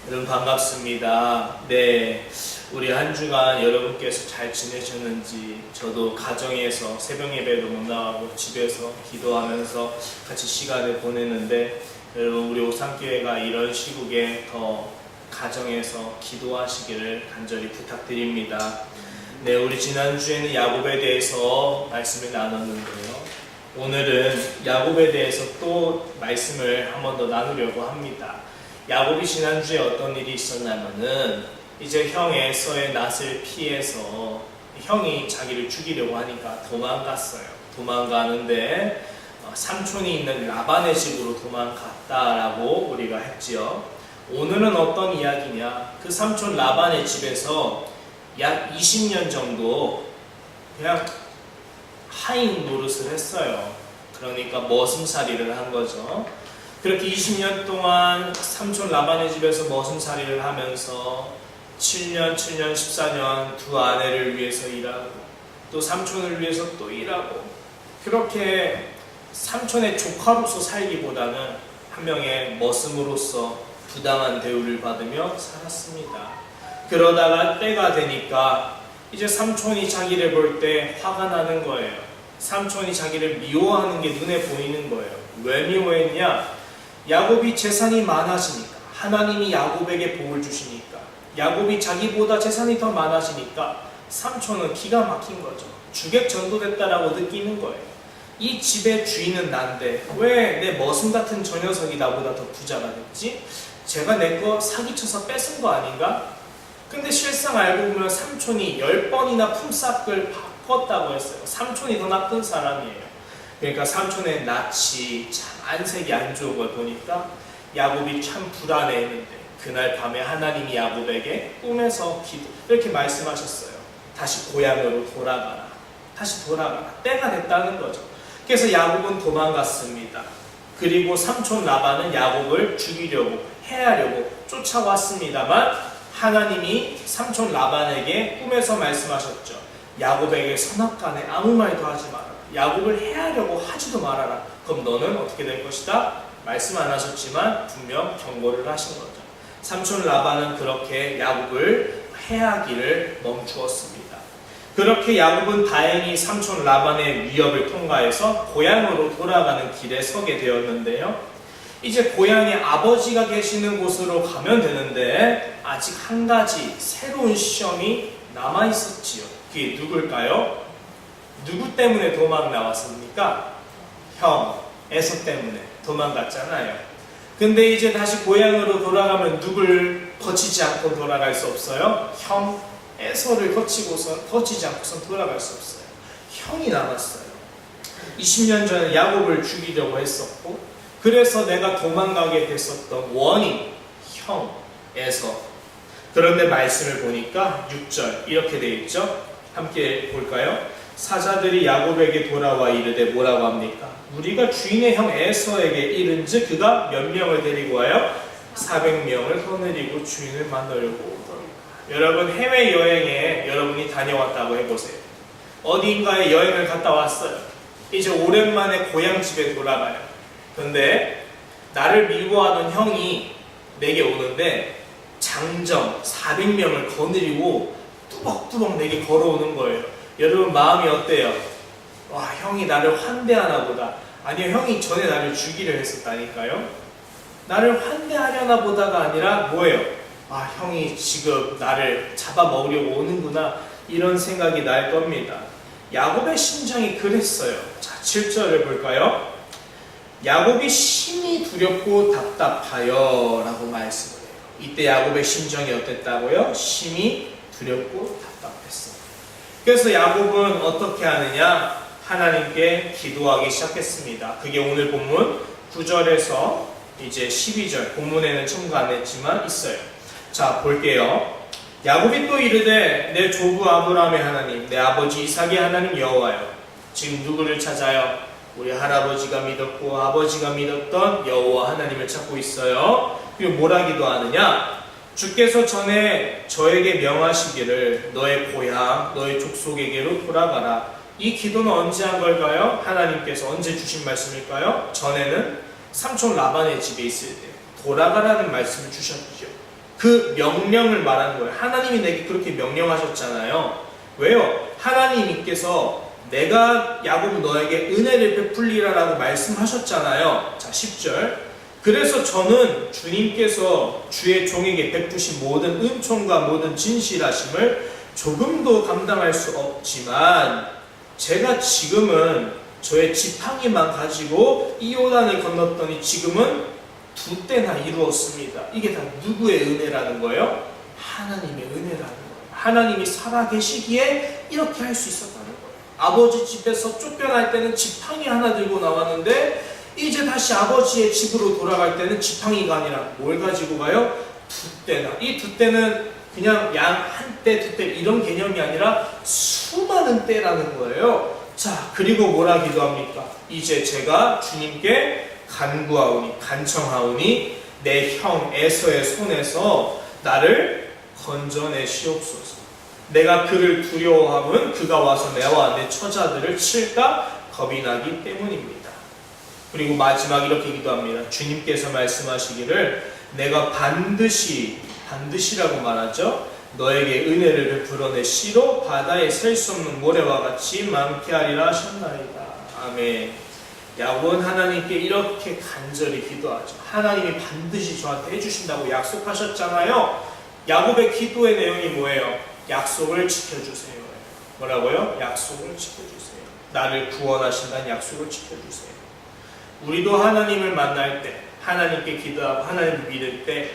여러분 반갑습니다. 네, 우리 한 주간 여러분께서 잘 지내셨는지, 저도 가정에서 새벽 예배도 못 나가고 집에서 기도하면서 같이 시간을 보냈는데, 여러분 우리 오산교회가 이런 시국에 더 가정에서 기도하시기를 간절히 부탁드립니다. 네, 우리 지난주에는 야곱에 대해서 말씀을 나눴는데요, 오늘은 야곱에 대해서 또 말씀을 한 번 더 나누려고 합니다. 야곱이 지난주에 어떤 일이 있었냐면은, 이제 형 에서의 낯을 피해서 형이 자기를 죽이려고 하니까 도망갔어요. 도망가는데 삼촌이 있는 라반의 집으로 도망갔다라고 우리가 했지요. 오늘은 어떤 이야기냐, 그 삼촌 라반의 집에서 약 20년 정도 그냥 하인 노릇을 했어요. 그러니까 머슴살이를 한 거죠. 그렇게 20년 동안 삼촌 라반의 집에서 머슴살이를 하면서 7년, 14년 두 아내를 위해서 일하고, 또 삼촌을 위해서 또 일하고, 그렇게 삼촌의 조카로서 살기보다는 한 명의 머슴으로서 부당한 대우를 받으며 살았습니다. 그러다가 때가 되니까 이제 삼촌이 자기를 볼 때 화가 나는 거예요. 삼촌이 자기를 미워하는 게 눈에 보이는 거예요. 왜 미워했냐? 야곱이 재산이 많아지니까, 하나님이 야곱에게 복을 주시니까, 야곱이 자기보다 재산이 더 많아지니까 삼촌은 기가 막힌 거죠. 주객 전도됐다라고 느끼는 거예요. 이 집의 주인은 난데 왜 내 머슴 같은 저 녀석이 나보다 더 부자가 됐지? 제가 내 거 사기쳐서 뺏은 거 아닌가? 근데 실상 알고 보면 삼촌이 10번이나 품삯을 바꿨다고 했어요. 삼촌이 더 나쁜 사람이에요. 그러니까 삼촌의 낯이 참 안색이 안 좋은 걸 보니까 야곱이 참 불안해했는데, 그날 밤에 하나님이 야곱에게 꿈에서 이렇게 말씀하셨어요. 다시 고향으로 돌아가라. 다시 돌아가라. 때가 됐다는 거죠. 그래서 야곱은 도망갔습니다. 그리고 삼촌 라반은 야곱을 죽이려고, 해하려고 쫓아왔습니다만, 하나님이 삼촌 라반에게 꿈에서 말씀하셨죠. 야곱에게 선악간에 아무 말도 하지 마라. 야곱을 해하려고 하지도 말아라. 그럼 너는 어떻게 될 것이다? 말씀 안 하셨지만 분명 경고를 하신 거죠. 삼촌 라반은 그렇게 야곱을 해하기를 멈추었습니다. 그렇게 야곱은 다행히 삼촌 라반의 위협을 통과해서 고향으로 돌아가는 길에 서게 되었는데요, 이제 고향에 아버지가 계시는 곳으로 가면 되는데 아직 한 가지 새로운 시험이 남아 있었지요. 그게 누굴까요? 누구 때문에 도망 나왔습니까? 형 에서 때문에 도망갔잖아요. 근데 이제 다시 고향으로 돌아가면 누굴 거치지 않고 돌아갈 수 없어요? 형 에서를 거치지 않고선 돌아갈 수 없어요. 형이 남았어요. 20년 전에 야곱을 죽이려고 했었고, 그래서 내가 도망가게 됐었던 원인, 형 에서. 그런데 말씀을 보니까 6절 이렇게 되어 있죠. 함께 볼까요? 사자들이 야곱에게 돌아와 이르되 뭐라고 합니까? 우리가 주인의 형 에서에게 이른즉 그가 몇 명을 데리고 와요? 400명을 거느리고 주인을 만나려고 오더라. 여러분, 해외여행에 여러분이 다녀왔다고 해보세요. 어딘가에 여행을 갔다 왔어요. 이제 오랜만에 고향집에 돌아가요. 근데 나를 미워하는 형이 내게 오는데 장정 400명을 거느리고 뚜벅뚜벅 내게 걸어오는 거예요. 여러분 마음이 어때요? 와, 형이 나를 환대하나 보다. 아니요, 형이 전에 나를 죽이려 했었다니까요. 나를 환대하려나 보다가 아니라 뭐예요? 아, 형이 지금 나를 잡아먹으려고 오는구나, 이런 생각이 날 겁니다. 야곱의 심정이 그랬어요. 자, 7절을 볼까요? 야곱이 심히 두렵고 답답하여 라고 말씀을 해요. 이때 야곱의 심정이 어땠다고요? 심히 두렵고 답답했어요. 그래서 야곱은 어떻게 하느냐? 하나님께 기도하기 시작했습니다. 그게 오늘 본문 9절에서 이제 12절, 본문에는 첨가 안 했지만 있어요. 자, 볼게요. 야곱이 또 이르되 내 조부 아브라함의 하나님, 내 아버지 이삭의 하나님 여호와여. 지금 누구를 찾아요? 우리 할아버지가 믿었고 아버지가 믿었던 여호와 하나님을 찾고 있어요. 그리고 뭐라 기도하느냐? 주께서 전에 저에게 명하시기를 너의 고향, 너의 족속에게로 돌아가라. 이 기도는 언제 한 걸까요? 하나님께서 언제 주신 말씀일까요? 전에는 삼촌 라반의 집에 있을 때 돌아가라는 말씀을 주셨죠. 그 명령을 말하는 거예요. 하나님이 내게 그렇게 명령하셨잖아요. 왜요? 하나님께서 내가 야곱 너에게 은혜를 베풀리라 라고 말씀하셨잖아요. 자, 10절. 그래서 저는 주님께서 주의 종에게 베푸신 모든 은총과 모든 진실하심을 조금도 감당할 수 없지만 제가 지금은 저의 지팡이만 가지고 이 요단을 건넜더니 지금은 2때나 이루었습니다. 이게 다 누구의 은혜라는 거예요? 하나님의 은혜라는 거예요. 하나님이 살아계시기에 이렇게 할 수 있었다는 거예요. 아버지 집에서 쫓겨날 때는 지팡이 하나 들고 나왔는데 이제 다시 아버지의 집으로 돌아갈 때는 지팡이가 아니라 뭘 가지고 가요? 2때나. 이 2때는 그냥 양 한 때, 2때 이런 개념이 아니라 수많은 때라는 거예요. 자, 그리고 뭐라 기도합니까? 이제 제가 주님께 간구하오니, 간청하오니 내 형 에서의 손에서 나를 건져내시옵소서. 내가 그를 두려워함은 그가 와서 내와 내 처자들을 칠까 겁이 나기 때문입니다. 그리고 마지막 이렇게 기도합니다. 주님께서 말씀하시기를 내가 반드시라고 말하죠. 너에게 은혜를 베풀어 내 씨로 바다에 셀 수 없는 모래와 같이 많게 하리라 하셨나이다. 아멘. 야곱은 하나님께 이렇게 간절히 기도하죠. 하나님이 반드시 저한테 해주신다고 약속하셨잖아요. 야곱의 기도의 내용이 뭐예요? 약속을 지켜주세요. 뭐라고요? 약속을 지켜주세요. 나를 구원하신다는 약속을 지켜주세요. 우리도 하나님을 만날 때, 하나님께 기도하고 하나님을 믿을 때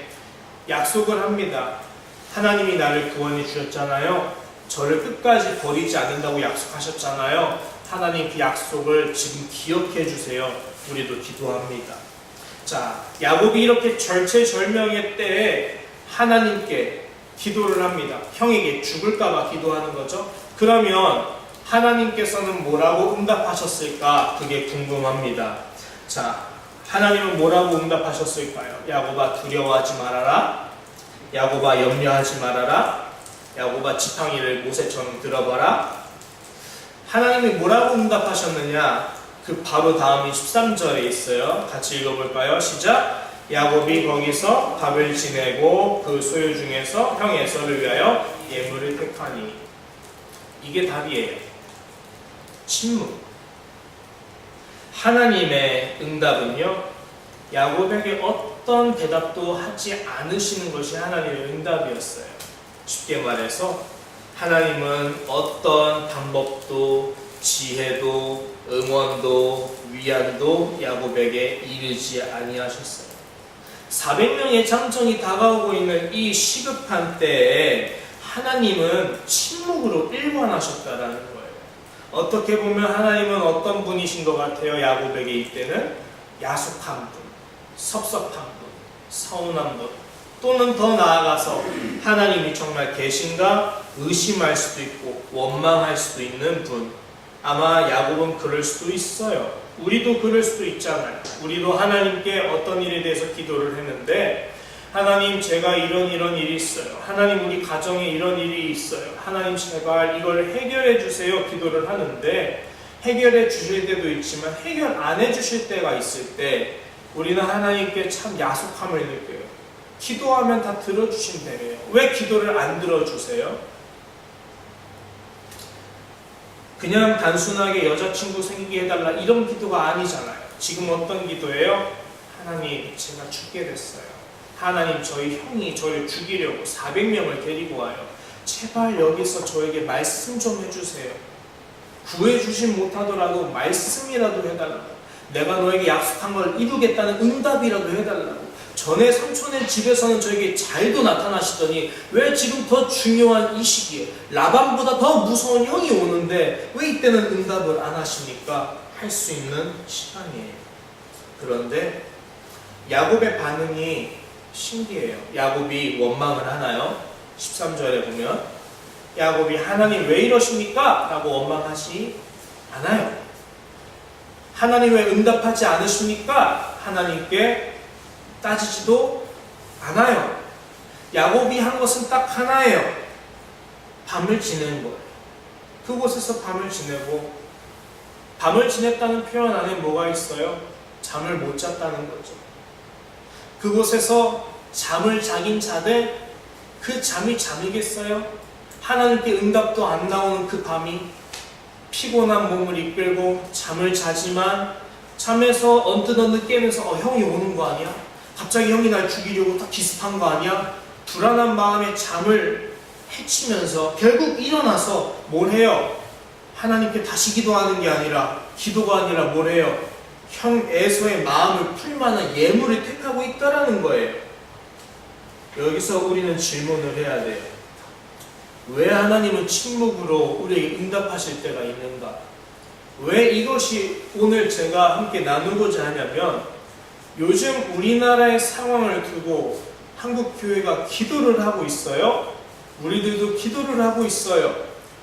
약속을 합니다. 하나님이 나를 구원해 주셨잖아요. 저를 끝까지 버리지 않는다고 약속하셨잖아요. 하나님 그 약속을 지금 기억해 주세요. 우리도 기도합니다. 자, 야곱이 이렇게 절체절명의 때에 하나님께 기도를 합니다. 형에게 죽을까봐 기도하는 거죠. 그러면 하나님께서는 뭐라고 응답하셨을까? 그게 궁금합니다. 자, 하나님은 뭐라고 응답하셨을까요? 야곱아 두려워하지 말아라. 야곱아 염려하지 말아라. 야곱아 지팡이를 모세처럼 들어봐라. 하나님이 뭐라고 응답하셨느냐? 그 바로 다음이 13절에 있어요. 같이 읽어볼까요? 시작! 야곱이 거기서 밥을 지내고 그 소유 중에서 형 에서를 위하여 예물을 택하니. 이게 답이에요. 침묵. 하나님의 응답은요, 야곱에게 어떤 대답도 하지 않으시는 것이 하나님의 응답이었어요. 쉽게 말해서 하나님은 어떤 방법도 지혜도 응원도 위안도 야곱에게 이르지 아니하셨어요. 400명의 장정이 다가오고 있는 이 시급한 때에 하나님은 침묵으로 일관하셨다라는 거예요. 어떻게 보면 하나님은 어떤 분이신 것 같아요? 야곱에게 이때는 야속한 분, 섭섭한 분, 서운한 분, 또는 더 나아가서 하나님이 정말 계신가 의심할 수도 있고 원망할 수도 있는 분. 아마 야곱은 그럴 수도 있어요. 우리도 그럴 수도 있잖아요. 우리도 하나님께 어떤 일에 대해서 기도를 했는데 하나님 제가 이런 일이 있어요. 하나님 우리 가정에 이런 일이 있어요. 하나님 제발 이걸 해결해 주세요. 기도를 하는데 해결해 주실 때도 있지만 해결 안 해주실 때가 있을 때 우리는 하나님께 참 야속함을 느껴요. 기도하면 다 들어주신다며요. 왜 기도를 안 들어주세요? 그냥 단순하게 여자친구 생기게 해달라 이런 기도가 아니잖아요. 지금 어떤 기도예요? 하나님 제가 죽게 됐어요. 하나님 저희 형이 저를 죽이려고 400명을 데리고 와요. 제발 여기서 저에게 말씀 좀 해주세요. 구해주진 못하더라도 말씀이라도 해달라고. 내가 너에게 약속한 걸 이루겠다는 응답이라도 해달라고. 전에 삼촌의 집에서는 저에게 잘도 나타나시더니 왜 지금 더 중요한 이 시기에 라반보다 더 무서운 형이 오는데 왜 이때는 응답을 안 하십니까? 할 수 있는 시간이에요. 그런데 야곱의 반응이 신기해요. 야곱이 원망을 하나요? 13절에 보면 야곱이 하나님 왜 이러십니까? 라고 원망하지 않아요. 하나님 왜 응답하지 않으십니까? 하나님께 따지지도 않아요. 야곱이 한 것은 딱 하나예요. 밤을 지낸 거예요. 그곳에서 밤을 지내고 밤을 지냈다는 표현 안에 뭐가 있어요? 잠을 못 잤다는 거죠. 그곳에서 잠을 자긴 자들 그 잠이 잠이겠어요? 하나님께 응답도 안 나오는 그 밤이 피곤한 몸을 이끌고 잠을 자지만 잠에서 언뜻 깨면서 형이 오는 거 아니야? 갑자기 형이 날 죽이려고 딱 기습한 거 아니야? 불안한 마음에 잠을 해치면서 결국 일어나서 뭘 해요? 하나님께 다시 기도하는 게 아니라 기도가 아니라 뭘 해요? 형 에서의 마음을 풀만한 예물을 택하고 있다라는 거예요. 여기서 우리는 질문을 해야 돼요. 왜 하나님은 침묵으로 우리에게 응답하실 때가 있는가? 왜 이것이 오늘 제가 함께 나누고자 하냐면 요즘 우리나라의 상황을 두고 한국 교회가 기도를 하고 있어요. 우리들도 기도를 하고 있어요.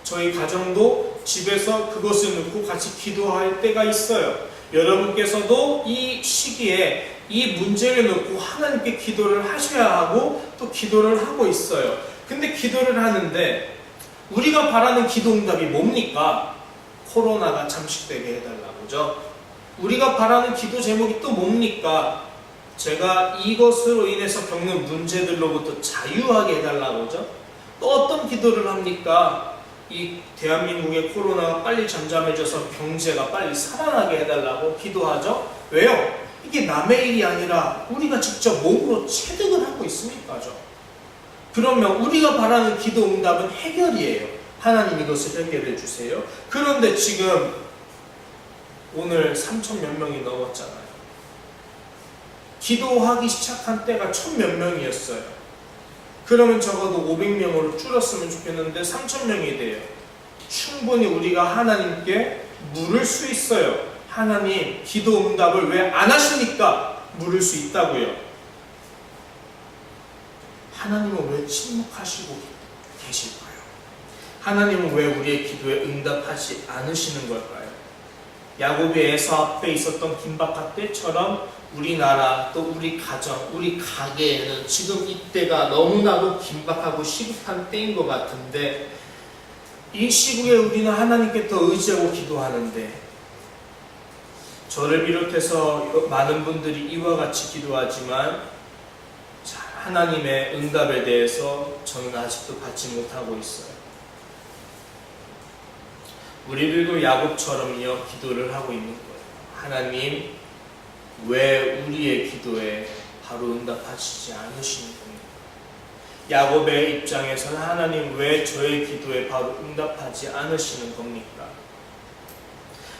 저희 가정도 집에서 그것을 놓고 같이 기도할 때가 있어요. 여러분께서도 이 시기에 이 문제를 놓고 하나님께 기도를 하셔야 하고 또 기도를 하고 있어요. 근데 기도를 하는데 우리가 바라는 기도 응답이 뭡니까? 코로나가 잠식되게 해달라고죠. 우리가 바라는 기도 제목이 또 뭡니까? 제가 이것으로 인해서 겪는 문제들로부터 자유하게 해달라고죠. 또 어떤 기도를 합니까? 이 대한민국의 코로나가 빨리 잠잠해져서 경제가 빨리 살아나게 해달라고 기도하죠. 왜요? 이게 남의 일이 아니라 우리가 직접 몸으로 체득을 하고 있으니까죠. 그러면 우리가 바라는 기도 응답은 해결이에요. 하나님 이것을 해결해 주세요. 그런데 지금 오늘 3천 몇 명이 넘었잖아요. 기도하기 시작한 때가 1,000 몇 명이었어요. 그러면 적어도 500명으로 줄었으면 좋겠는데 3천 명이 돼요. 충분히 우리가 하나님께 물을 수 있어요. 하나님 기도 응답을 왜 안 하십니까? 물을 수 있다고요. 하나님은 왜 침묵하시고 계실까요? 하나님은 왜 우리의 기도에 응답하지 않으시는 걸까요? 야곱의 에서 앞에 있었던 긴박한 때처럼 우리나라 또 우리 가정, 우리 가게에는 지금 이때가 너무나도 긴박하고 시급한 때인 것 같은데 이 시국에 우리는 하나님께 더 의지하고 기도하는데 저를 비롯해서 많은 분들이 이와 같이 기도하지만 하나님의 응답에 대해서 저는 아직도 받지 못하고 있어요. 우리들도 야곱처럼요 기도를 하고 있는 거예요. 하나님 왜 우리의 기도에 바로 응답하시지 않으시는 겁니까? 야곱의 입장에서는 하나님 왜 저의 기도에 바로 응답하지 않으시는 겁니까?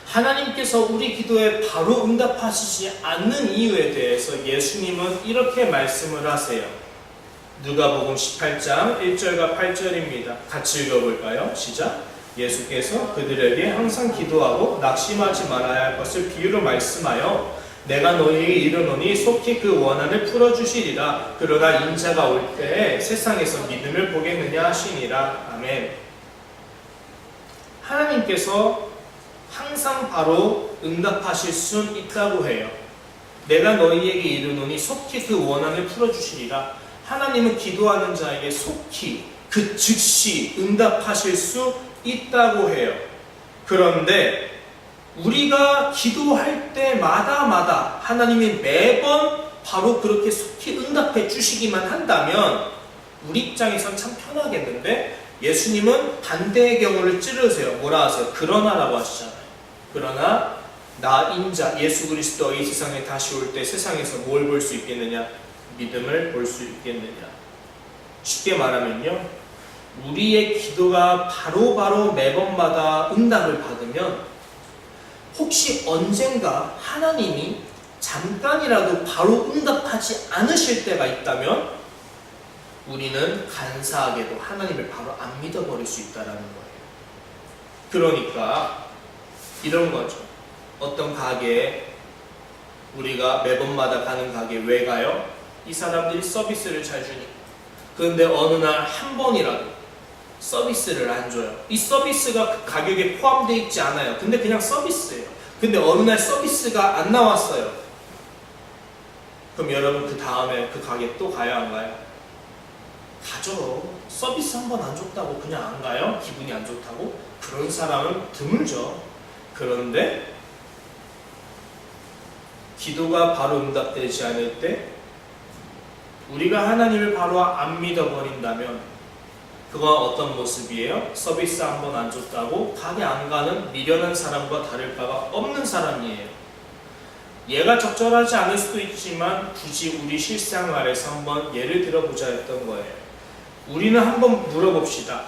하나님께서 우리 기도에 바로 응답하시지 않는 이유에 대해서 예수님은 이렇게 말씀을 하세요. 누가복음 18장 1절과 8절입니다. 같이 읽어볼까요? 시작! 예수께서 그들에게 항상 기도하고 낙심하지 말아야 할 것을 비유로 말씀하여 내가 너희에게 이르노니 속히 그 원한을 풀어주시리라. 그러나 인자가 올 때에 세상에서 믿음을 보겠느냐 하시니라. 아멘. 하나님께서 항상 바로 응답하실 수 있다고 해요. 내가 너희에게 이르노니 속히 그 원한을 풀어주시리라. 하나님은 기도하는 자에게 속히 그 즉시 응답하실 수 있다고 해요. 그런데 우리가 기도할 때마다 하나님이 매번 바로 그렇게 속히 응답해 주시기만 한다면 우리 입장에선 참 편하겠는데 예수님은 반대의 경우를 찌르세요. 뭐라 하세요? 그러나라고 하시잖아요. 그러나 나 인자 예수 그리스도 이 세상에 다시 올 때 세상에서 뭘 볼 수 있겠느냐? 믿음을 볼 수 있겠느냐? 쉽게 말하면요, 우리의 기도가 바로 매번마다 응답을 받으면 혹시 언젠가 하나님이 잠깐이라도 바로 응답하지 않으실 때가 있다면 우리는 간사하게도 하나님을 바로 안 믿어버릴 수 있다는 거예요. 그러니까 이런 거죠. 어떤 가게에 우리가 매번마다 가는 가게에 왜 가요? 이 사람들이 서비스를 잘 주니까. 그런데 어느 날 한 번이라도 서비스를 안 줘요. 이 서비스가 그 가격에 포함되어 있지 않아요. 근데 그냥 서비스예요. 근데 어느 날 서비스가 안 나왔어요. 그럼 여러분 그 다음에 그 가게 또 가요, 안 가요? 가죠. 서비스 한 번 안 줬다고 그냥 안 가요? 기분이 안 좋다고? 그런 사람은 드물죠. 그런데 기도가 바로 응답되지 않을 때 우리가 하나님을 바로 안 믿어버린다면 그건 어떤 모습이에요? 서비스 한 번 안 줬다고 가게 안 가는 미련한 사람과 다를 바가 없는 사람이에요. 얘가 적절하지 않을 수도 있지만 굳이 우리 실생활에서 한번 예를 들어보자 했던 거예요. 우리는 한번 물어봅시다.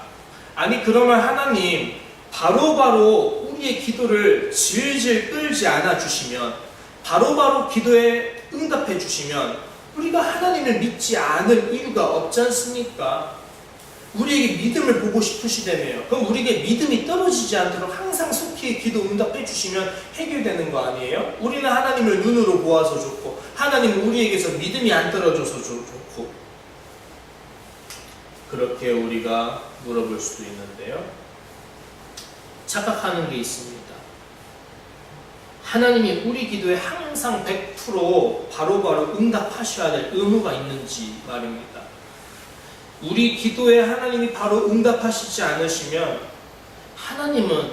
아니 그러면 하나님 바로바로 우리의 기도를 질질 끌지 않아 주시면, 바로바로 기도에 응답해 주시면 우리가 하나님을 믿지 않을 이유가 없지 않습니까? 우리에게 믿음을 보고 싶으시다며요. 그럼 우리에게 믿음이 떨어지지 않도록 항상 속히 기도 응답해 주시면 해결되는 거 아니에요? 우리는 하나님을 눈으로 보아서 좋고 하나님은 우리에게서 믿음이 안 떨어져서 좋고, 그렇게 우리가 물어볼 수도 있는데요. 착각하는 게 있습니다. 하나님이 우리 기도에 항상 100% 바로바로 응답하셔야 될 의무가 있는지 말입니다. 우리 기도에 하나님이 바로 응답하시지 않으시면 하나님은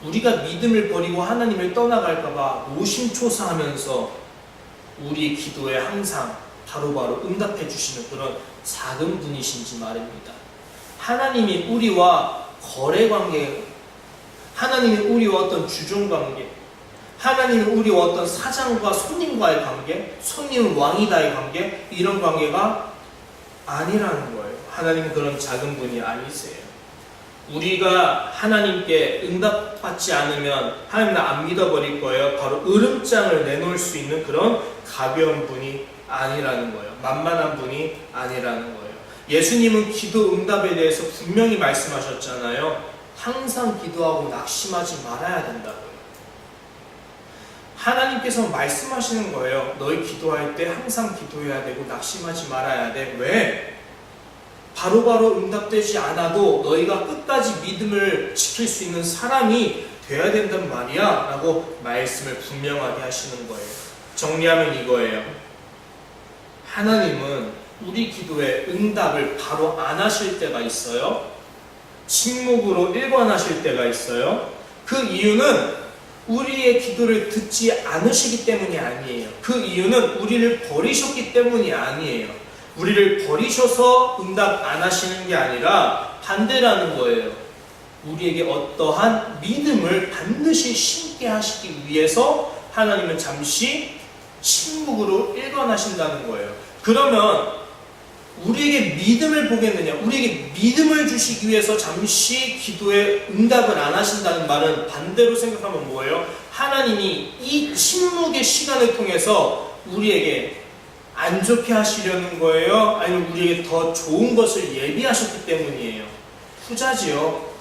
우리가 믿음을 버리고 하나님을 떠나갈까봐 노심초사하면서 우리 기도에 항상 바로바로 응답해 주시는 그런 작은 분이신지 말입니다. 하나님이 우리와 거래관계, 하나님이 우리와 어떤 주종관계, 하나님이 우리와 어떤 사장과 손님과의 관계, 손님은 왕이다의 관계, 이런 관계가 아니라는 거예요. 하나님은 그런 작은 분이 아니세요. 우리가 하나님께 응답받지 않으면 하나님은 안 믿어버릴 거예요. 바로 으름장을 내놓을 수 있는 그런 가벼운 분이 아니라는 거예요. 만만한 분이 아니라는 거예요. 예수님은 기도 응답에 대해서 분명히 말씀하셨잖아요. 항상 기도하고 낙심하지 말아야 된다고요. 하나님께서 말씀하시는 거예요. 너희 기도할 때 항상 기도해야 되고 낙심하지 말아야 돼. 왜? 바로바로 응답되지 않아도 너희가 끝까지 믿음을 지킬 수 있는 사람이 돼야 된단 말이야 라고 말씀을 분명하게 하시는 거예요. 정리하면 이거예요. 하나님은 우리 기도에 응답을 바로 안 하실 때가 있어요. 침묵으로 일관하실 때가 있어요. 그 이유는 우리의 기도를 듣지 않으시기 때문이 아니에요. 그 이유는 우리를 버리셨기 때문이 아니에요. 우리를 버리셔서 응답 안 하시는 게 아니라 반대라는 거예요. 우리에게 어떠한 믿음을 반드시 심게 하시기 위해서 하나님은 잠시 침묵으로 일관하신다는 거예요. 그러면 우리에게 믿음을 보겠느냐? 우리에게 믿음을 주시기 위해서 잠시 기도에 응답을 안 하신다는 말은 반대로 생각하면 뭐예요? 하나님이 이 침묵의 시간을 통해서 우리에게 안 좋게 하시려는 거예요? 아니면 우리에게 더 좋은 것을 예비하셨기 때문이에요? 후자지요.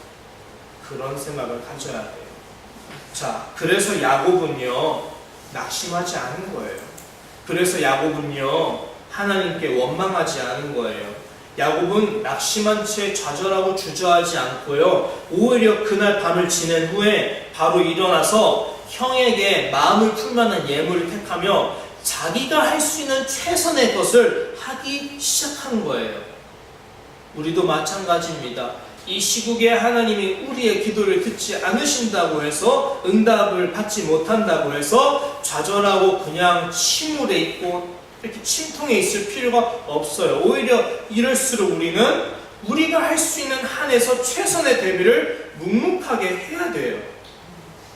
그런 생각을 가져야 돼요. 자, 그래서 야곱은요 낙심하지 않은 거예요. 그래서 야곱은요 하나님께 원망하지 않은 거예요. 야곱은 낙심한 채 좌절하고 주저하지 않고요, 오히려 그날 밤을 지낸 후에 바로 일어나서 형에게 마음을 풀만한 예물을 택하며 자기가 할 수 있는 최선의 것을 하기 시작한 거예요. 우리도 마찬가지입니다. 이 시국에 하나님이 우리의 기도를 듣지 않으신다고 해서, 응답을 받지 못한다고 해서 좌절하고 그냥 침울해 있고 이렇게 침통해 있을 필요가 없어요. 오히려 이럴수록 우리는 우리가 할 수 있는 한에서 최선의 대비를 묵묵하게 해야 돼요.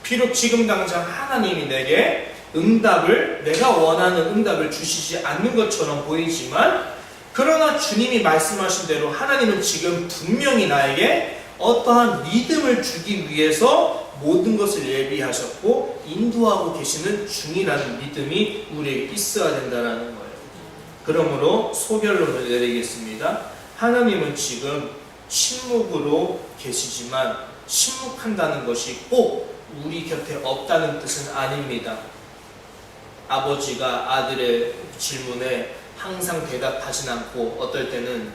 비록 지금 당장 하나님이 내게 응답을, 내가 원하는 응답을 주시지 않는 것처럼 보이지만, 그러나 주님이 말씀하신 대로 하나님은 지금 분명히 나에게 어떠한 믿음을 주기 위해서 모든 것을 예비하셨고 인도하고 계시는 중이라는 믿음이 우리에게 있어야 된다는 거예요. 그러므로 소결론을 내리겠습니다. 하나님은 지금 침묵으로 계시지만 침묵한다는 것이 꼭 우리 곁에 없다는 뜻은 아닙니다. 아버지가 아들의 질문에 항상 대답하진 않고 어떨 때는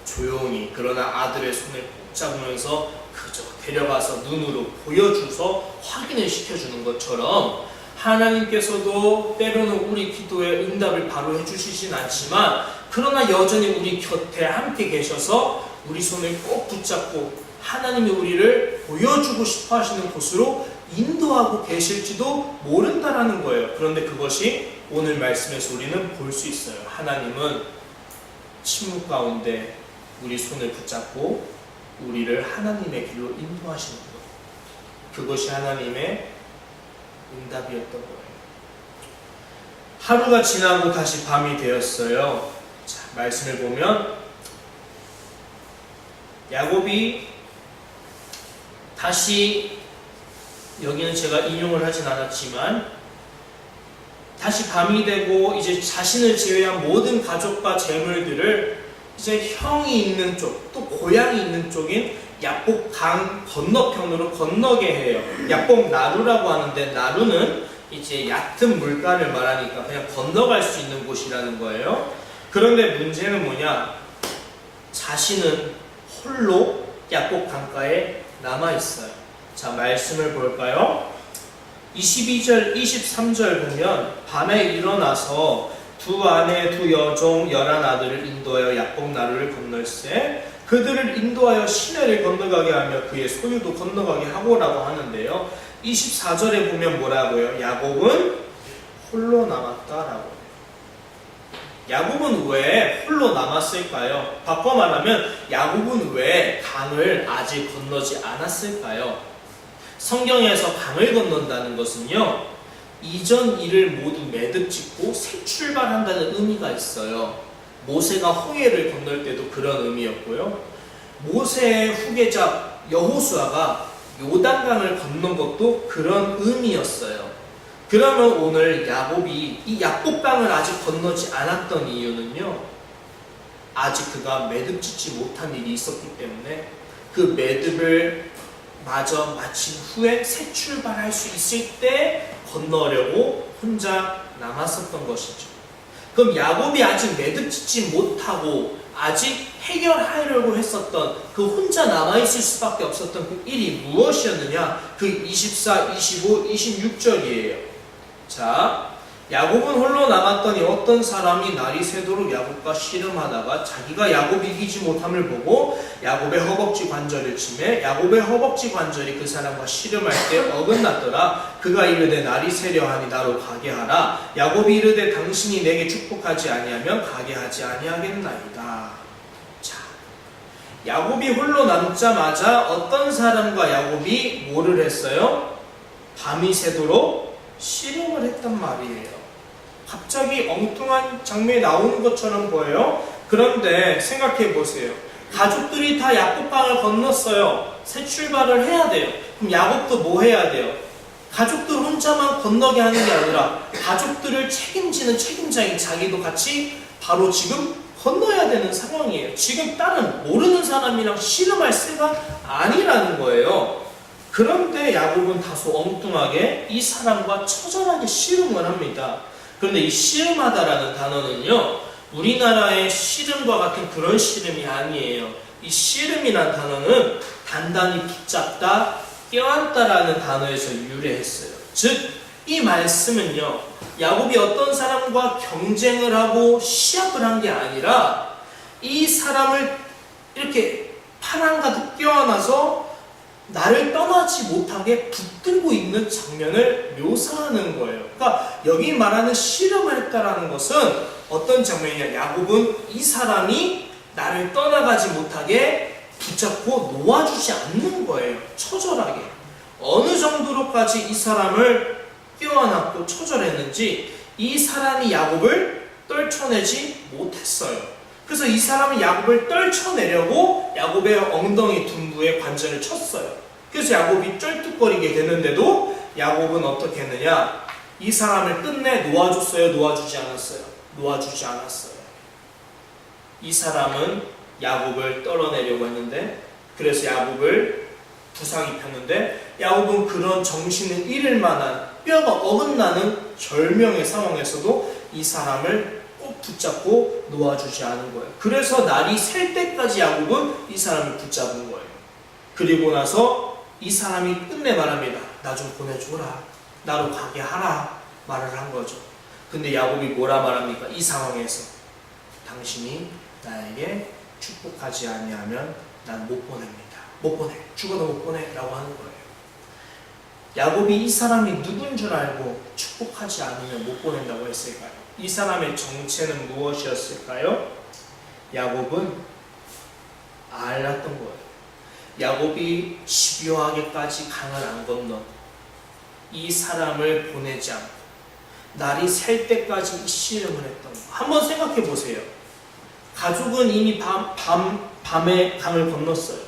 조용히, 그러나 아들의 손을 꼭 잡으면서 그저 데려가서 눈으로 보여줘서 확인을 시켜주는 것처럼, 하나님께서도 때로는 우리 기도에 응답을 바로 해주시진 않지만 그러나 여전히 우리 곁에 함께 계셔서 우리 손을 꼭 붙잡고 하나님이 우리를 보여주고 싶어 하시는 곳으로 인도하고 계실지도 모른다라는 거예요. 그런데 그것이 오늘 말씀에서 우리는 볼 수 있어요. 하나님은 침묵 가운데 우리 손을 붙잡고 우리를 하나님의 길로 인도하시는 것. 그것이 하나님의 응답이었던 거예요. 하루가 지나고 다시 밤이 되었어요. 자, 말씀을 보면 야곱이 다시, 여기는 제가 인용을 하진 않았지만, 다시 밤이 되고 이제 자신을 제외한 모든 가족과 재물들을 이제 형이 있는 쪽, 또 고향이 있는 쪽인 야복 강 건너편으로 건너게 해요. 야복 나루라고 하는데, 나루는 이제 얕은 물가를 말하니까 그냥 건너갈 수 있는 곳이라는 거예요. 그런데 문제는 뭐냐? 자신은 홀로 야복 강가에 남아있어요. 자, 말씀을 볼까요? 22절, 23절 보면 밤에 일어나서 두 아내, 두 여종, 11아들을 인도하여 야복 나루를 건널세 그들을 인도하여 시내를 건너가게 하며 그의 소유도 건너가게 하고라고 하는데요. 24절에 보면 뭐라고요? 야곱은 홀로 남았다라고. 야곱은 왜 홀로 남았을까요? 바꿔 말하면 야곱은 왜 강을 아직 건너지 않았을까요? 성경에서 강을 건넌다는 것은요, 이전 일을 모두 매듭 짓고 새 출발한다는 의미가 있어요. 모세가 홍해를 건널 때도 그런 의미였고요. 모세의 후계자 여호수아가 요단강을 건넌 것도 그런 의미였어요. 그러면 오늘 야곱이 이 야복강을 아직 건너지 않았던 이유는요, 아직 그가 매듭 짓지 못한 일이 있었기 때문에 그 매듭을 마저 마친 후에 새 출발할 수 있을 때 건너려고 혼자 남았었던 것이죠. 그럼 야곱이 아직 매듭 짓지 못하고 아직 해결하려고 했었던 그 혼자 남아있을 수밖에 없었던 그 일이 무엇이었느냐? 그 24, 25, 26절이에요. 자, 야곱은 홀로 남았더니 어떤 사람이 날이 새도록 야곱과 씨름하다가 자기가 야곱이 이기지 못함을 보고 야곱의 허벅지 관절을 치매 야곱의 허벅지 관절이 그 사람과 씨름할 때 어긋났더라. 그가 이르되 날이 새려 하니 나로 가게 하라. 야곱이 이르되 당신이 내게 축복하지 아니하면 가게 하지 아니하겠나이다. 자, 야곱이 홀로 남자마자 어떤 사람과 야곱이 뭐를 했어요? 밤이 새도록 씨름을 했단 말이에요. 갑자기 엉뚱한 장면이 나오는 것처럼 보여요. 그런데 생각해 보세요. 가족들이 다 야복강을 건넜어요. 새 출발을 해야 돼요. 그럼 야곱도 뭐 해야 돼요? 가족들 혼자만 건너게 하는 게 아니라 가족들을 책임지는 책임자인 자기도 같이 바로 지금 건너야 되는 상황이에요. 지금 다른 모르는 사람이랑 씨름할 새가 아니라는 거예요. 그런데 야곱은 다소 엉뚱하게 이 사람과 처절하게 씨름을 합니다. 그런데 이 씨름하다라는 단어는요, 우리나라의 씨름과 같은 그런 씨름이 아니에요. 이 씨름이라는 단어는 단단히 붙잡다, 껴안다라는 단어에서 유래했어요. 즉, 이 말씀은요, 야곱이 어떤 사람과 경쟁을 하고 시합을 한 게 아니라 이 사람을 이렇게 팔 한가득 껴안아서 나를 떠나지 못하게 붙들고 있는 장면을 묘사하는 거예요. 그러니까 여기 말하는 씨름을 했다라는 것은 어떤 장면이냐? 야곱은 이 사람이 나를 떠나가지 못하게 붙잡고 놓아주지 않는 거예요. 처절하게. 어느 정도로까지 이 사람을 껴안았고 처절했는지 이 사람이 야곱을 떨쳐내지 못했어요. 그래서 이 사람이 야곱을 떨쳐내려고 야곱의 엉덩이 둔부에 관절을 쳤어요. 그래서 야곱이 쩔뚝거리게 되는데도 야곱은 어떻게 했느냐? 이 사람을 끝내 놓아줬어요? 놓아주지 않았어요? 놓아주지 않았어요. 이 사람은 야곱을 떨어내려고 했는데, 그래서 야곱을 부상 입혔는데, 야곱은 그런 정신을 잃을 만한 뼈가 어긋나는 절명의 상황에서도 이 사람을 꼭 붙잡고 놓아주지 않은 거예요. 그래서 날이 셀 때까지 야곱은 이 사람을 붙잡은 거예요. 그리고 나서 이 사람이 끝내 말합니다. 나 좀 보내줘라. 나로 가게 하라. 말을 한 거죠. 근데 야곱이 뭐라 말합니까? 이 상황에서 당신이 나에게 축복하지 아니하면 난 못 보냅니다. 못 보내. 죽어도 못 보내. 라고 하는 거예요. 야곱이 이 사람이 누군 줄 알고 축복하지 않으면 못 보낸다고 했을까요? 이 사람의 정체는 무엇이었을까요? 야곱은 알았던 거예요. 야곱이 집요하게까지 강을 안 건너 이 사람을 보내지 않고 날이 셀 때까지 이 씨름을 했던 거. 한번 생각해 보세요. 가족은 이미 밤에 강을 건넜어요.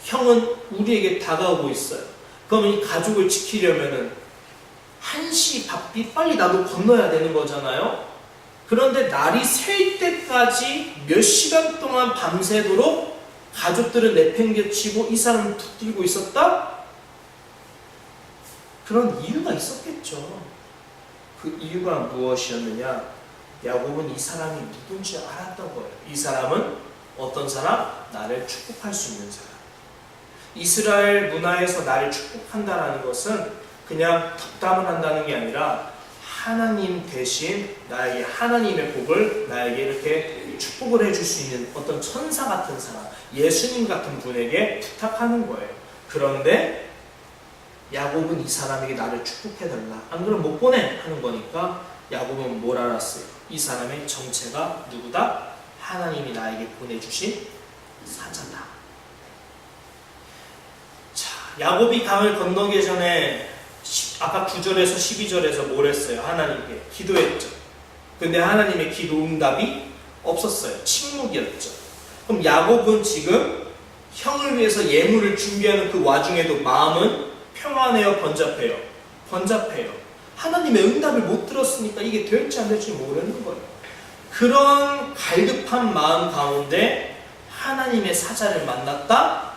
형은 우리에게 다가오고 있어요. 그러면 이 가족을 지키려면은 한시 바삐 빨리 나도 건너야 되는 거잖아요. 그런데 날이 셀 때까지 몇 시간 동안 밤새도록 가족들은 내팽개치고 이 사람을 붙들고 있었다? 그런 이유가 있었겠죠. 그 이유가 무엇이었느냐? 야곱은 이 사람이 누군지 알았던 거예요. 이 사람은 어떤 사람? 나를 축복할 수 있는 사람. 이스라엘 문화에서 나를 축복한다는 것은 그냥 덕담을 한다는 게 아니라 하나님 대신 나에게 하나님의 복을 나에게 이렇게 축복을 해줄 수 있는 어떤 천사 같은 사람, 예수님 같은 분에게 부탁하는 거예요. 그런데 야곱은 이 사람에게 나를 축복해달라. 안 그러면 못 보내 하는 거니까 야곱은 뭘 알았어요? 이 사람의 정체가 누구다? 하나님이 나에게 보내주신 사자다. 자, 야곱이 강을 건너기 전에 아까 9절에서 12절에서 뭘 했어요? 하나님께 기도했죠. 근데 하나님의 기도 응답이 없었어요. 침묵이었죠. 그럼 야곱은 지금 형을 위해서 예물을 준비하는 그 와중에도 마음은 평안해요? 번잡해요? 번잡해요. 하나님의 응답을 못 들었으니까 이게 될지 안 될지 모르는 거예요. 그런 갈급한 마음 가운데 하나님의 사자를 만났다?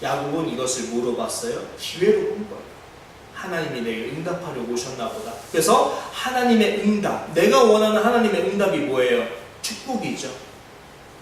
야곱은 이것을 물어봤어요. 기회로 본 거예요. 하나님이 내게 응답하려고 오셨나 보다. 그래서 하나님의 응답, 내가 원하는 하나님의 응답이 뭐예요? 축복이죠.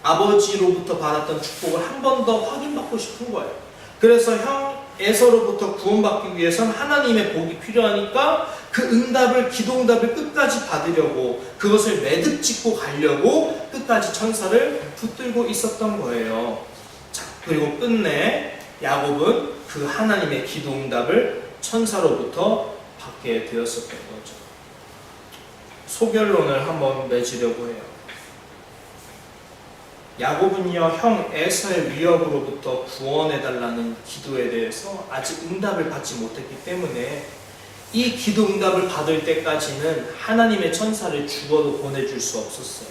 아버지로부터 받았던 축복을 한 번 더 확인받고 싶은 거예요. 그래서 형 에서로부터 구원받기 위해서는 하나님의 복이 필요하니까 그 응답을, 기도 응답을 끝까지 받으려고, 그것을 매듭짓고 가려고 끝까지 천사를 붙들고 있었던 거예요. 자, 그리고 끝내 야곱은 그 하나님의 기도 응답을 천사로부터 받게 되었었던 거죠. 소결론을 한번 맺으려고 해요. 야곱은요, 형 에서의 위협으로부터 구원해달라는 기도에 대해서 아직 응답을 받지 못했기 때문에 이 기도 응답을 받을 때까지는 하나님의 천사를 죽어도 보내줄 수 없었어요.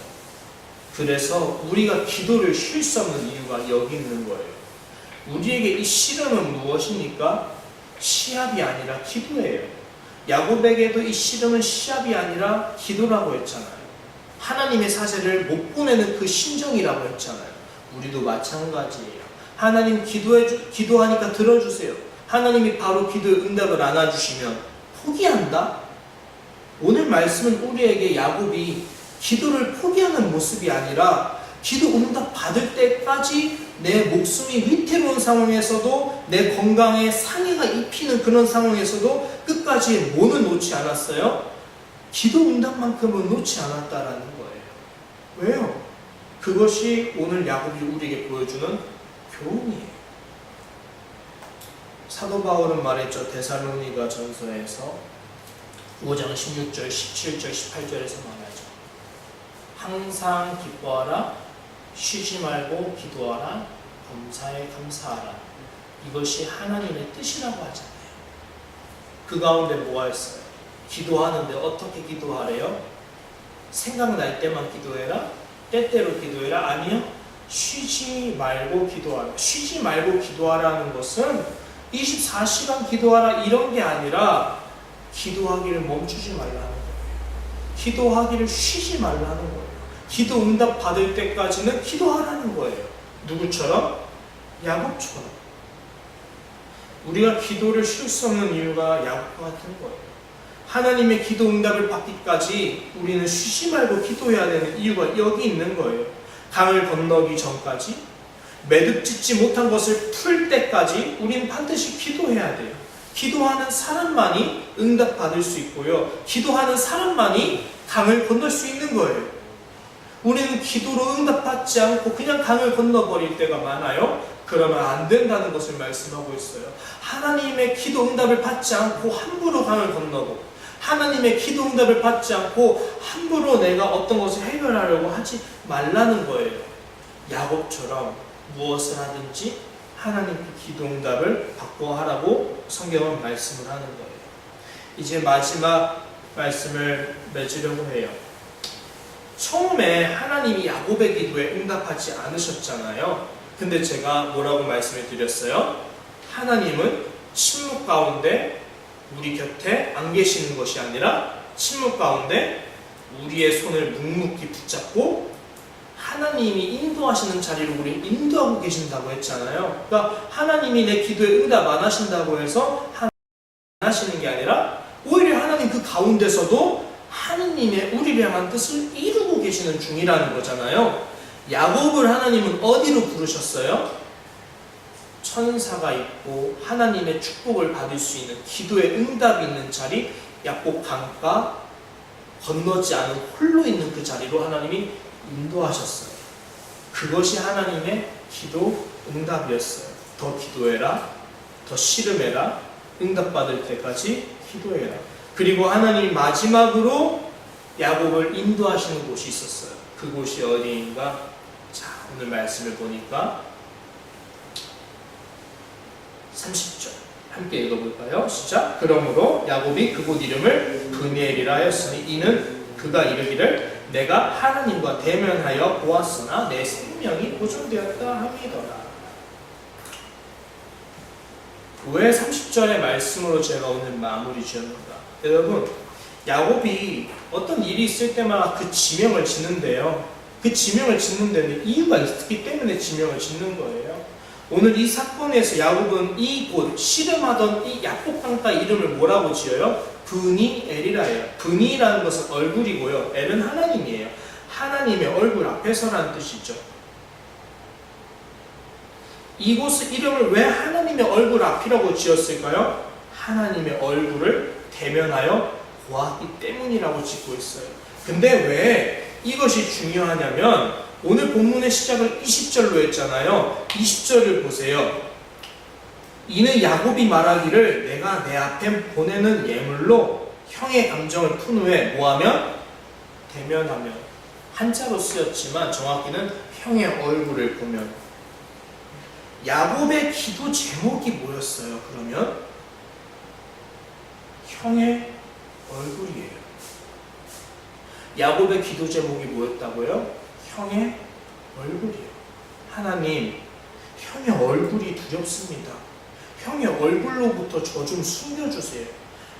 그래서 우리가 기도를 쉴 수 없는 이유가 여기 있는 거예요. 우리에게 이 시름은 무엇입니까? 시합이 아니라 기도예요. 야곱에게도 이 시름은 시합이 아니라 기도라고 했잖아요. 하나님의 사제를 못 보내는 그 심정이라고 했잖아요. 우리도 마찬가지예요. 하나님 기도하니까 들어주세요. 하나님이 바로 기도의 응답을 안아주시면 포기한다? 오늘 말씀은 우리에게 야곱이 기도를 포기하는 모습이 아니라 기도 응답 받을 때까지 내 목숨이 위태로운 상황에서도 내 건강에 상해가 입히는 그런 상황에서도 끝까지 뭐는 놓지 않았어요? 기도 응답만큼은 놓지 않았다라는 거예요. 왜요? 그것이 오늘 야곱이 우리에게 보여주는 교훈이에요. 사도 바울은 말했죠. 데살로니가 전서에서 5장 16절, 17절, 18절에서 말하죠. 항상 기뻐하라, 쉬지 말고 기도하라, 범사에 감사하라. 이것이 하나님의 뜻이라고 하잖아요. 그 가운데 뭐가 있어요? 기도하는데 어떻게 기도하래요? 생각날 때만 기도해라? 때때로 기도해라? 아니요. 쉬지 말고 기도하라. 쉬지 말고 기도하라는 것은 24시간 기도하라 이런 게 아니라 기도하기를 멈추지 말라는 거예요. 기도하기를 쉬지 말라는 거예요. 기도 응답 받을 때까지는 기도하라는 거예요. 누구처럼? 야곱처럼. 우리가 기도를 쉴 수 없는 이유가 야곱과 같은 거예요. 하나님의 기도 응답을 받기까지 우리는 쉬지 말고 기도해야 되는 이유가 여기 있는 거예요. 강을 건너기 전까지, 매듭짓지 못한 것을 풀 때까지 우리는 반드시 기도해야 돼요. 기도하는 사람만이 응답받을 수 있고요. 기도하는 사람만이 강을 건널 수 있는 거예요. 우리는 기도로 응답받지 않고 그냥 강을 건너버릴 때가 많아요. 그러면 안 된다는 것을 말씀하고 있어요. 하나님의 기도 응답을 받지 않고 함부로 강을 건너고, 하나님의 기도 응답을 받지 않고 함부로 내가 어떤 것을 해결하려고 하지 말라는 거예요. 야곱처럼 무엇을 하든지 하나님께 기도 응답을 받고 하라고 성경은 말씀을 하는 거예요. 이제 마지막 말씀을 맺으려고 해요. 처음에 하나님이 야곱의 기도에 응답하지 않으셨잖아요. 근데 제가 뭐라고 말씀을 드렸어요? 하나님은 침묵 가운데 우리 곁에 안 계시는 것이 아니라 침묵 가운데 우리의 손을 묵묵히 붙잡고 하나님이 인도하시는 자리로 우리 인도하고 계신다고 했잖아요. 그러니까 하나님이 내 기도에 응답 안 하신다고 해서 안 하시는 게 아니라 오히려 하나님 그 가운데서도 하나님의 우리를 향한 뜻을 이루고 계시는 중이라는 거잖아요. 야곱을 하나님은 어디로 부르셨어요? 천사가 있고 하나님의 축복을 받을 수 있는 기도의 응답이 있는 자리, 야곱 강가 건너지 않은 홀로 있는 그 자리로 하나님이 인도하셨어요. 그것이 하나님의 기도 응답이었어요. 더 기도해라, 더 씨름해라, 응답받을 때까지 기도해라. 그리고 하나님이 마지막으로 야곱을 인도하시는 곳이 있었어요. 그곳이 어디인가? 자, 오늘 말씀을 보니까 30절 함께 읽어볼까요? 시작. 그러므로 야곱이 그곳 이름을 브니엘이라 하였으니 이는 그가 이르기를 내가 하나님과 대면하여 보았으나 내 생명이 보존되었다 함이더라. 왜 30절의 말씀으로 제가 오늘 마무리 지었는가? 여러분, 야곱이 어떤 일이 있을 때마다 그 지명을 짓는데요. 그 지명을 짓는 데는 이유가 있기 때문에 지명을 짓는 거예요. 오늘 이 사건에서 야곱은 이곳 씨름하던 이 야곱 강가 이름을 뭐라고 지어요? 브니엘이라 해요. 브니라는 것은 얼굴이고요. 엘은 하나님이에요. 하나님의 얼굴 앞에서라는 뜻이죠. 이곳의 이름을 왜 하나님의 얼굴 앞이라고 지었을까요? 하나님의 얼굴을 대면하여 보았기 때문이라고 짓고 있어요. 근데 왜 이것이 중요하냐면 오늘 본문의 시작을 20절로 했잖아요. 20절을 보세요. 이는 야곱이 말하기를 내가 내 앞에 보내는 예물로 형의 감정을 푼 후에 뭐하면? 대면하면. 한자로 쓰였지만 정확히는 형의 얼굴을 보면. 야곱의 기도 제목이 뭐였어요? 그러면 형의 얼굴이에요. 야곱의 기도 제목이 뭐였다고요? 형의 얼굴이에요. 하나님, 형의 얼굴이 두렵습니다. 형의 얼굴로부터 저 좀 숨겨주세요.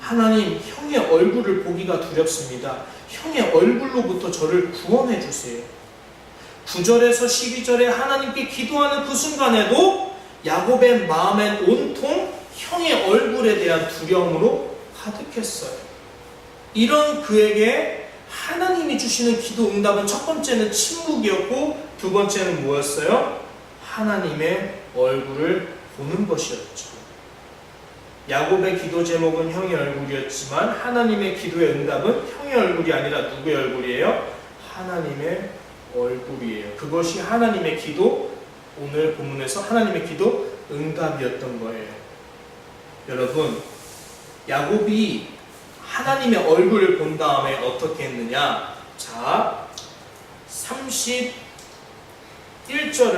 하나님, 형의 얼굴을 보기가 두렵습니다. 형의 얼굴로부터 저를 구원해 주세요. 9절에서 12절에 하나님께 기도하는 그 순간에도 야곱의 마음엔 온통 형의 얼굴에 대한 두려움으로 가득했어요. 이런 그에게 하나님이 주시는 기도 응답은 첫 번째는 침묵이었고 두 번째는 뭐였어요? 하나님의 얼굴을 보는 것이었죠. 야곱의 기도 제목은 형의 얼굴이었지만 하나님의 기도의 응답은 형의 얼굴이 아니라 누구의 얼굴이에요? 하나님의 얼굴이에요. 그것이 하나님의 기도, 오늘 본문에서 하나님의 기도 응답이었던 거예요. 여러분, 야곱이 하나님의 얼굴을 본 다음에 어떻게 했느냐? 자, 31절을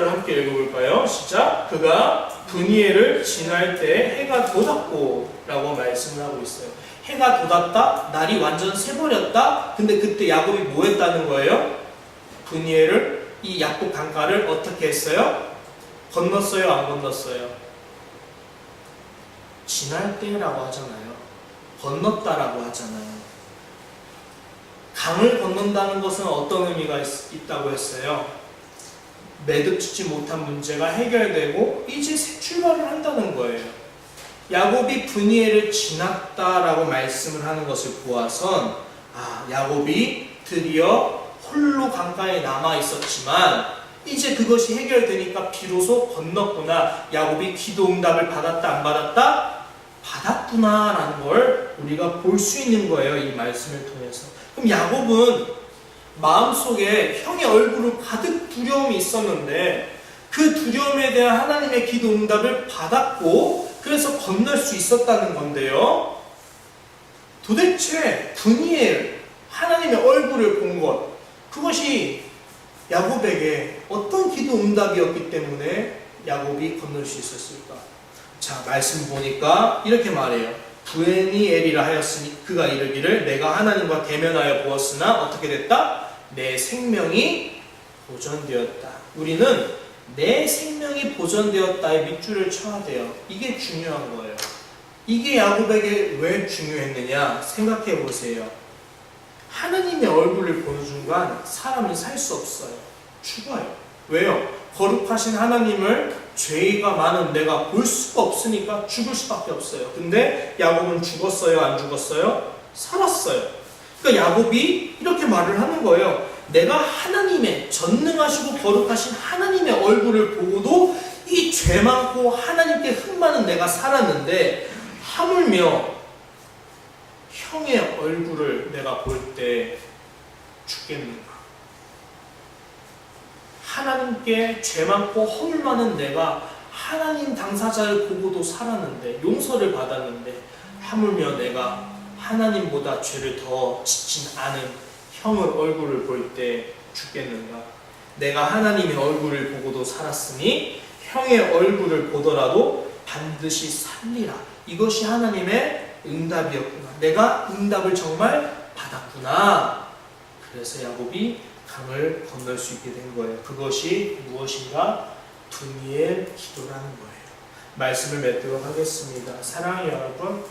함께 읽어볼까요? 시작. 그가 브니엘을 지날 때 해가 돋았고 라고 말씀을 하고 있어요. 해가 돋았다? 날이 완전 새버렸다? 근데 그때 야곱이 뭐 했다는 거예요? 브니엘을, 이 야곱 강가를 어떻게 했어요? 건넜어요? 안 건넜어요? 지날 때라고 하잖아요. 건넜다라고 하잖아요. 강을 건넌다는 것은 어떤 의미가 있다고 했어요? 매듭지지 못한 문제가 해결되고 이제 새 출발을 한다는 거예요. 야곱이 브니엘을 지났다라고 말씀을 하는 것을 보아선 야곱이 드디어 홀로 강가에 남아 있었지만 이제 그것이 해결되니까 비로소 건넜구나. 야곱이 기도 응답을 받았다 안 받았다? 받았구나 라는 걸 우리가 볼 수 있는 거예요. 이 말씀을 통해서. 그럼 야곱은 마음속에 형의 얼굴을 가득 두려움이 있었는데 그 두려움에 대한 하나님의 기도 응답을 받았고 그래서 건널 수 있었다는 건데요. 도대체 분이엘, 하나님의 얼굴을 본 것, 그것이 야곱에게 어떤 기도 응답이었기 때문에 야곱이 건널 수 있었을까? 자, 말씀 보니까 이렇게 말해요. 브에니엘이라 하였으니 그가 이르기를 내가 하나님과 대면하여 보았으나 어떻게 됐다? 내 생명이 보존되었다. 우리는 내 생명이 보존되었다에 밑줄을 쳐야 돼요. 이게 중요한 거예요. 이게 야곱에게 왜 중요했느냐? 생각해 보세요. 하나님의 얼굴을 보는 순간 사람은 살 수 없어요. 죽어요. 왜요? 거룩하신 하나님을 죄가 많은 내가 볼 수가 없으니까 죽을 수밖에 없어요. 근데 야곱은 죽었어요? 안 죽었어요? 살았어요. 그러니까 야곱이 이렇게 말을 하는 거예요. 내가 하나님의 전능하시고 거룩하신 하나님의 얼굴을 보고도 이 죄 많고 하나님께 흠 많은 내가 살았는데 하물며 형의 얼굴을 내가 볼 때 죽겠는가? 하나님께 죄 많고 허물 많은 내가 하나님 당사자를 보고도 살았는데 용서를 받았는데 하물며 내가 하나님보다 죄를 더 지친 아는 형의 얼굴을 볼 때 죽겠는가? 내가 하나님의 얼굴을 보고도 살았으니 형의 얼굴을 보더라도 반드시 살리라. 이것이 하나님의 응답이었구나. 내가 응답을 정말 받았구나. 그래서 야곱이 강을 건널 수 있게 된 거예요. 그것이 무엇인가? 분이엘 기도라는 거예요. 말씀을 맺도록 하겠습니다. 사랑하는 여러분,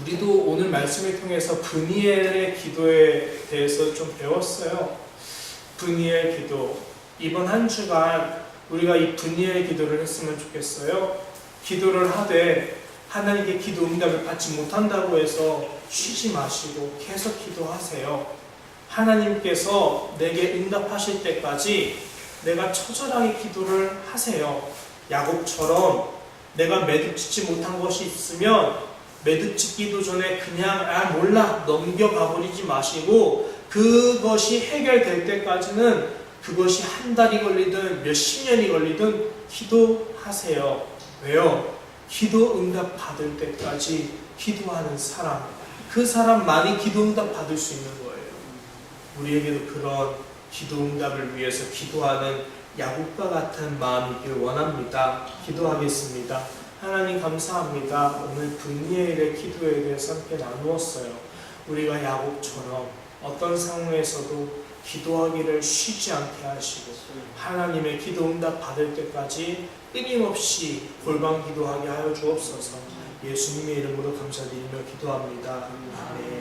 우리도 오늘 말씀을 통해서 분이엘의 기도에 대해서 좀 배웠어요. 분이엘 기도. 이번 한 주간 우리가 이 분이엘 기도를 했으면 좋겠어요. 기도를 하되 하나님께 기도 응답을 받지 못한다고 해서 쉬지 마시고 계속 기도하세요. 하나님께서 내게 응답하실 때까지 내가 처절하게 기도를 하세요. 야곱처럼 내가 매듭짓지 못한 것이 있으면 매듭짓기도 전에 그냥 몰라 넘겨가 버리지 마시고 그것이 해결될 때까지는 그것이 한 달이 걸리든 몇십 년이 걸리든 기도하세요. 왜요? 기도 응답 받을 때까지 기도하는 사람, 그 사람만이 기도 응답 받을 수 있는 거예요. 우리에게도 그런 기도 응답을 위해서 기도하는 야곱과 같은 마음이길 원합니다. 기도하겠습니다. 하나님 감사합니다. 오늘 분이엘의 기도에 대해서 함께 나누었어요. 우리가 야곱처럼 어떤 상황에서도 기도하기를 쉬지 않게 하시고 하나님의 기도 응답 받을 때까지 끊임없이 골방 기도하게 하여 주옵소서. 예수님의 이름으로 감사드리며 기도합니다. 아멘.